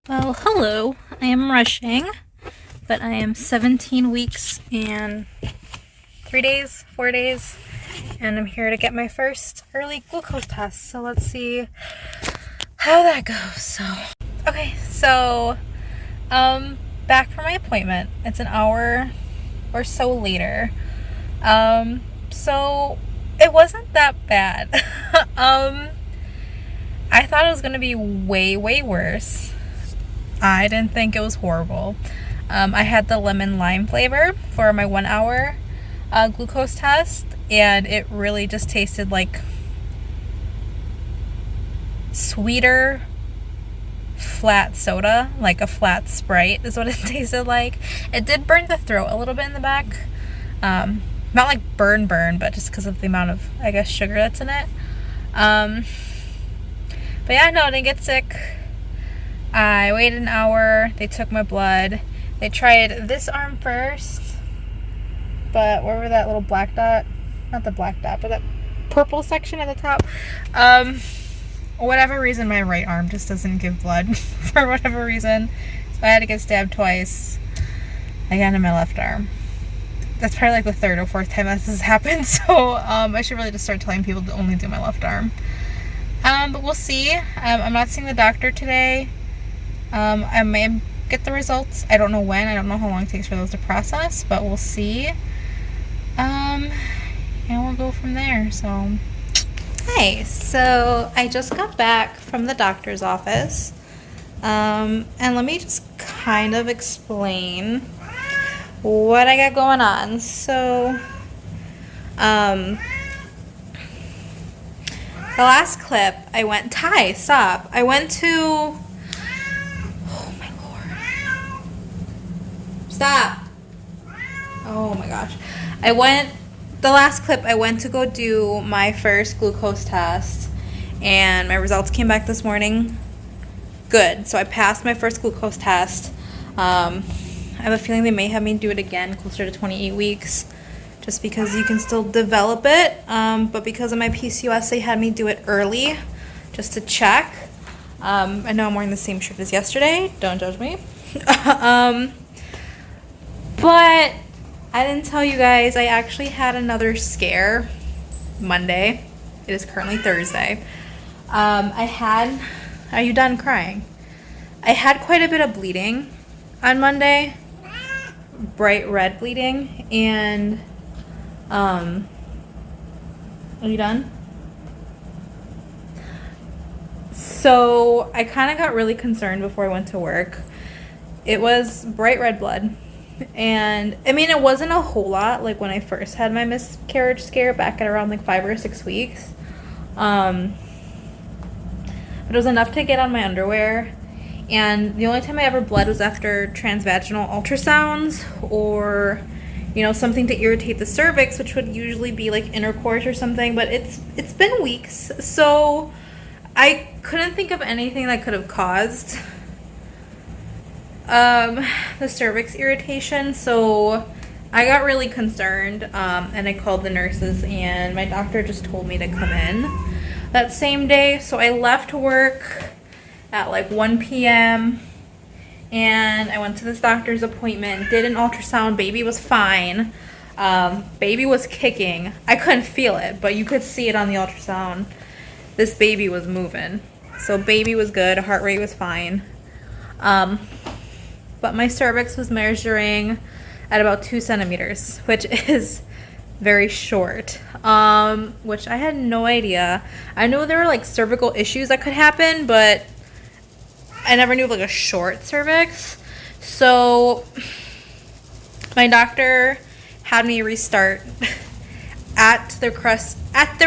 Well, hello. I am rushing, but I am 17 weeks and 3 days, 4 days, and I'm here to get my first early glucose test. So let's see how that goes. Back from my appointment. It's an hour or so later. So it wasn't that bad. I thought it was gonna be way, way worse. I didn't think it was horrible. I had the lemon lime flavor for my 1 hour glucose test, and it really just tasted like sweeter, flat soda, like a flat Sprite is what it tasted like. It did burn the throat a little bit in the back. Not like burn, but just because of the amount of, I guess, sugar that's in it. But yeah, no, I didn't get sick. I waited an hour. They took my blood. They tried this arm first, but wherever that little black dot, not the black dot, but that purple section at the top, whatever reason, my right arm just doesn't give blood for whatever reason. So I had to get stabbed twice, again in my left arm. That's probably like the third or fourth time this has happened. So I should really just start telling people to only do my left arm. But we'll see. I'm not seeing the doctor today. I may get the results. I don't know when. I don't know how long it takes for those to process, but we'll see. And we'll go from there. So, hi. So I just got back from the doctor's office. And let me just kind of explain what I got going on. So, the last clip, I went, Ty, stop. I went to, oh my Lord. Stop. Oh my gosh. The last clip, I went to go do my first glucose test, and my results came back this morning. Good. So I passed my first glucose test. I have a feeling they may have me do it again closer to 28 weeks. Just because you can still develop it, but because of my PCOS, they had me do it early, just to check. I know I'm wearing the same shirt as yesterday, don't judge me. But I didn't tell you guys, I actually had another scare Monday. It is currently Thursday. Are you done crying? I had quite a bit of bleeding on Monday, bright red bleeding, and are you done? So I kind of got really concerned before I went to work. It was bright red blood, and I mean, it wasn't a whole lot like when I first had my miscarriage scare back at around like 5 or 6 weeks, but it was enough to get on my underwear. And the only time I ever bled was after transvaginal ultrasounds, or something to irritate the cervix, which would usually be like intercourse or something, but it's been weeks, so I couldn't think of anything that could have caused the cervix irritation. So I got really concerned, and I called the nurses, and my doctor just told me to come in that same day. So I left work at like 1 p.m. and I went to this doctor's appointment, did an ultrasound. Baby was fine. Baby was kicking. I couldn't feel it, but you could see it on the ultrasound. This baby was moving. So baby was good. Heart rate was fine. But my cervix was measuring at about 2 centimeters, which is very short, which I had no idea. I knew there were like cervical issues that could happen, but I never knew of like a short cervix. So my doctor had me restart at the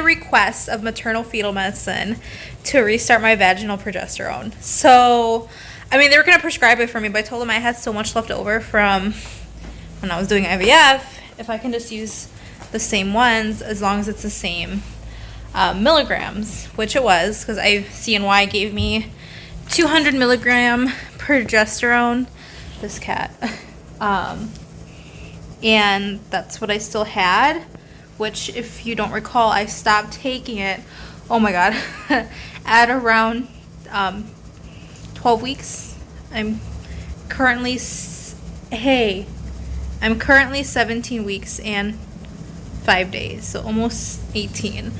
request of Maternal Fetal Medicine to restart my vaginal progesterone. So, I mean, they were going to prescribe it for me, but I told them I had so much left over from when I was doing IVF, if I can just use the same ones as long as it's the same milligrams, which it was, because CNY gave me 200 milligram progesterone, this cat, and that's what I still had, which, if you don't recall, I stopped taking it, oh my god, at around 12 weeks, I'm currently, I'm currently 17 weeks and 5 days, so almost 18.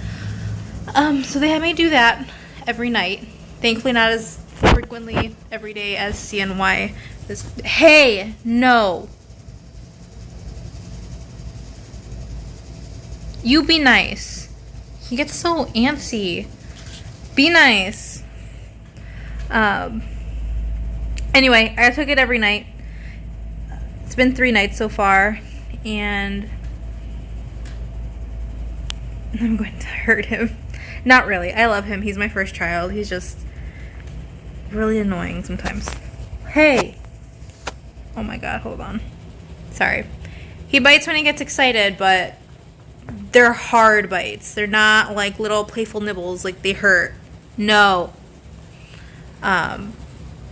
So they had me do that every night. Thankfully not as frequently every day as CNY. Hey, no. You be nice. He gets so antsy. Be nice. Anyway, I took it every night. It's been 3 nights so far, and I'm going to hurt him. Not really. I love him. He's my first child. He's just really annoying sometimes. Hey. Oh my god, hold on. Sorry. He bites when he gets excited, but they're hard bites. They're not like little playful nibbles, like they hurt. No.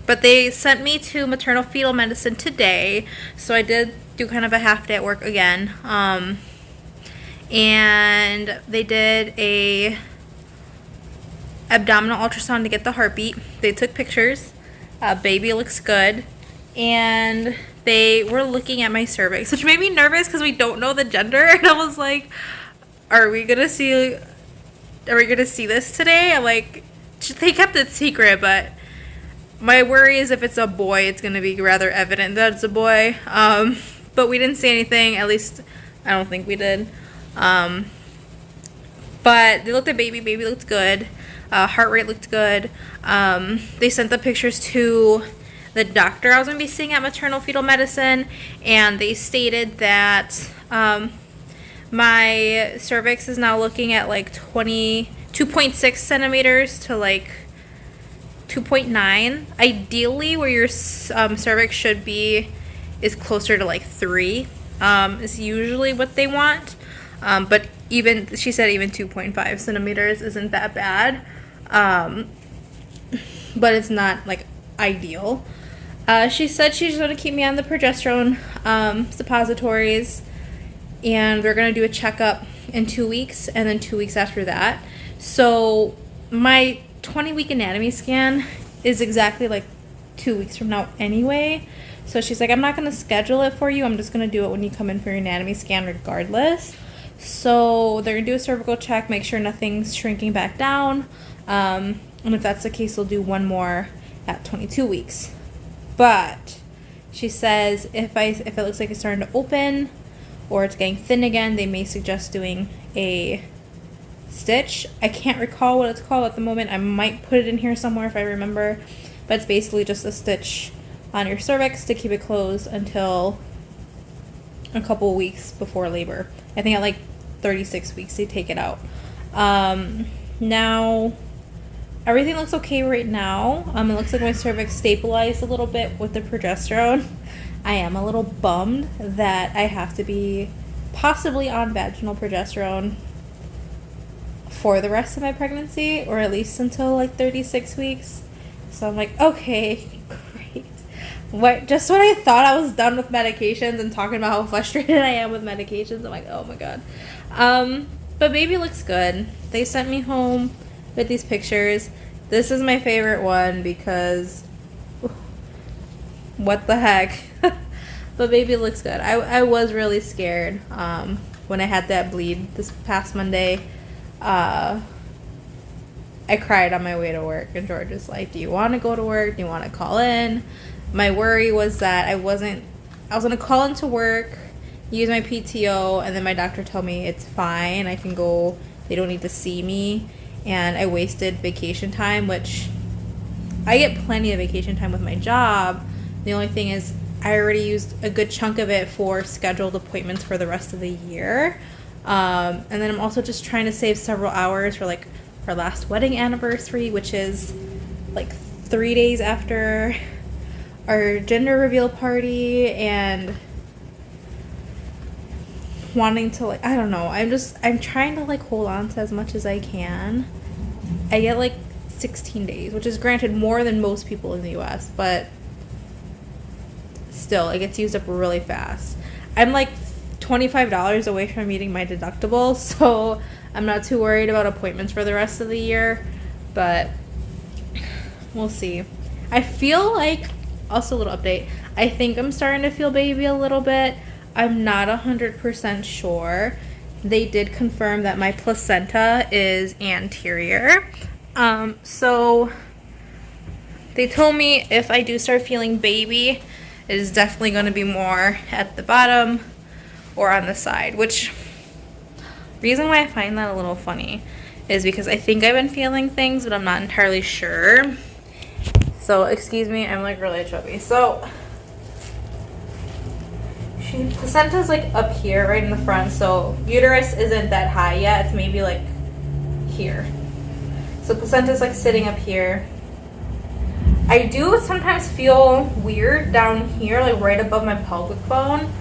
But they sent me to maternal fetal medicine today, so I did do kind of a half day at work again. And they did a abdominal ultrasound to get the heartbeat. They took pictures. Baby looks good. And they were looking at my cervix, which made me nervous because we don't know the gender. And I was like, are we gonna see this today? I'm like, they kept it secret, but my worry is if it's a boy, it's gonna be rather evident that it's a boy. But we didn't see anything. At least I don't think we did. But they looked at baby. Baby looked good. Heart rate looked good. They sent the pictures to the doctor I was going to be seeing at maternal fetal medicine, and they stated that my cervix is now looking at like 2.6 centimeters to like 2.9. Ideally, where your cervix should be is closer to like 3. Is usually what they want. But she said even 2.5 centimeters isn't that bad. But it's not like ideal. She said she's going to keep me on the progesterone suppositories, and we're going to do a checkup in 2 weeks, and then 2 weeks after that. So my 20-week anatomy scan is exactly like 2 weeks from now anyway. So she's like, I'm not going to schedule it for you. I'm just going to do it when you come in for your anatomy scan regardless. So they're going to do a cervical check, make sure nothing's shrinking back down. And if that's the case, they'll do one more at 22 weeks. But she says if it looks like it's starting to open or it's getting thin again, they may suggest doing a stitch. I can't recall what it's called at the moment. I might put it in here somewhere if I remember. But it's basically just a stitch on your cervix to keep it closed until a couple of weeks before labor. I think at like 36 weeks they take it out. Now everything looks okay right now. It looks like my cervix stabilized a little bit with the progesterone. I am a little bummed that I have to be possibly on vaginal progesterone for the rest of my pregnancy, or at least until like 36 weeks. So I'm like, okay, great. Just when I thought I was done with medications and talking about how frustrated I am with medications, I'm like, oh my god. But baby looks good. They sent me home with these pictures. This is my favorite one because what the heck. But baby looks good. I was really scared when I had that bleed this past Monday. I cried on my way to work, and George was like, do you want to go to work? Do you want to call in? My worry was that I was going to call into work, use my PTO, and then my doctor told me it's fine, I can go, they don't need to see me. And I wasted vacation time, which I get plenty of vacation time with my job. The only thing is I already used a good chunk of it for scheduled appointments for the rest of the year. And then I'm also just trying to save several hours for like our last wedding anniversary, which is like 3 days after our gender reveal party, and wanting to like, I don't know, I'm trying to like hold on to as much as I can. I get like 16 days, which is granted more than most people in the US, but still it gets used up really fast. I'm like $25 away from meeting my deductible, so I'm not too worried about appointments for the rest of the year, but we'll see. I feel like also a little update. I think I'm starting to feel baby a little bit. I'm not 100% sure. They did confirm that my placenta is anterior. So they told me if I do start feeling baby, it is definitely going to be more at the bottom or on the side, which reason why I find that a little funny is because I think I've been feeling things, but I'm not entirely sure. So excuse me, I'm like really chubby. So placenta's like up here right in the front, so uterus isn't that high yet. It's maybe like here. So placenta's like sitting up here. I do sometimes feel weird down here, like right above my pelvic bone,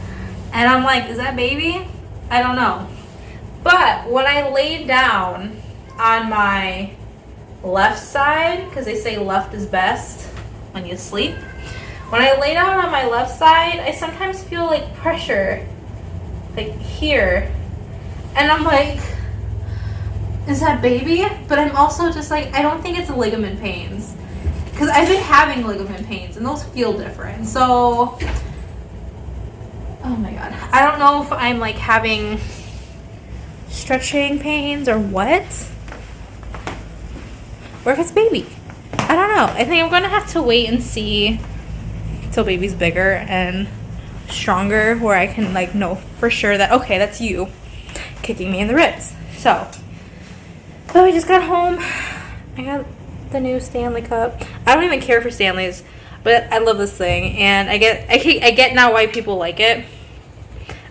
and I'm like, is that baby? I don't know. But when I lay down on my left side, because they say left is best when you sleep, when I lay down on my left side, I sometimes feel like pressure, like here, and I'm like, is that baby? But I'm also just like, I don't think it's ligament pains, because I've been having ligament pains and those feel different. So, oh my god, I don't know if I'm like having stretching pains or what, or if it's baby. I don't know. I think I'm gonna have to wait and see till baby's bigger and stronger, where I can like know for sure that okay, that's you kicking me in the ribs. So, but we just got home. I got the new Stanley Cup. I don't even care for Stanleys, but I love this thing, and I get now why people like it.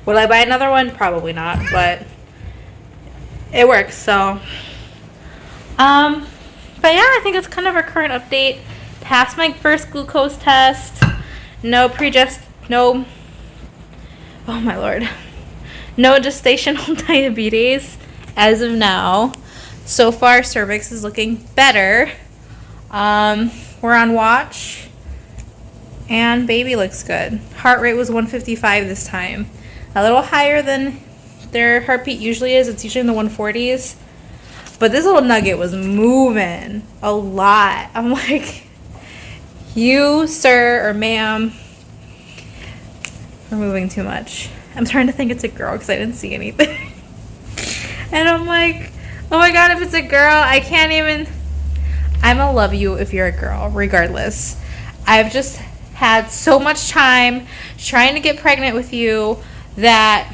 Will I buy another one? Probably not, but it works. So, but yeah, I think it's kind of our current update. Passed my first glucose test. No, oh my lord. No gestational diabetes as of now. So far, cervix is looking better. We're on watch. And baby looks good. Heart rate was 155 this time. A little higher than their heartbeat usually is. It's usually in the 140s. But this little nugget was moving a lot. I'm like, you, sir, or ma'am, are moving too much. I'm trying to think it's a girl because I didn't see anything. And I'm like, oh my god, if it's a girl, I can't even. I'm gonna love you if you're a girl, regardless. I've just had so much time trying to get pregnant with you that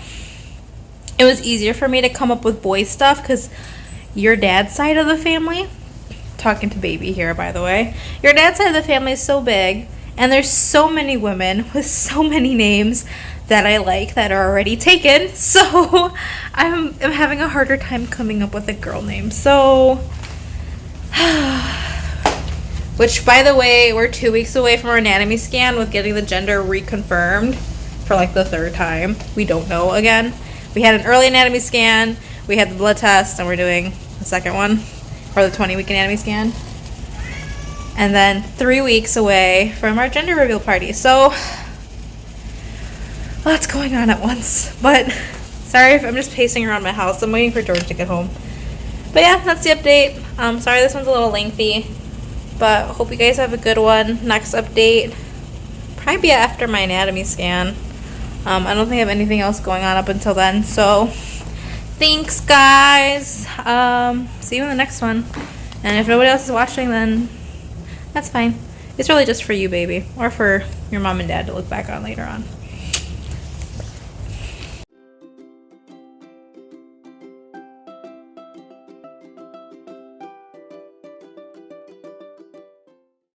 it was easier for me to come up with boy stuff, because your dad's side of the family, talking to baby here by the way, your dad's side of the family is so big, and there's so many women with so many names that I like that are already taken, so I'm having a harder time coming up with a girl name. So which, by the way, we're 2 weeks away from our anatomy scan with getting the gender reconfirmed for like the third time. We don't know again. We had an early anatomy scan, we had the blood test, and we're doing the second one for the 20-week anatomy scan. And then 3 weeks away from our gender reveal party. So, lots going on at once. But, sorry if I'm just pacing around my house. I'm waiting for George to get home. But yeah, that's the update. Sorry this one's a little lengthy. But hope you guys have a good one. Next update, probably be after my anatomy scan. I don't think I have anything else going on up until then. So, thanks guys. See you in the next one. And if nobody else is watching, then that's fine. It's really just for you, baby. Or for your mom and dad to look back on later on.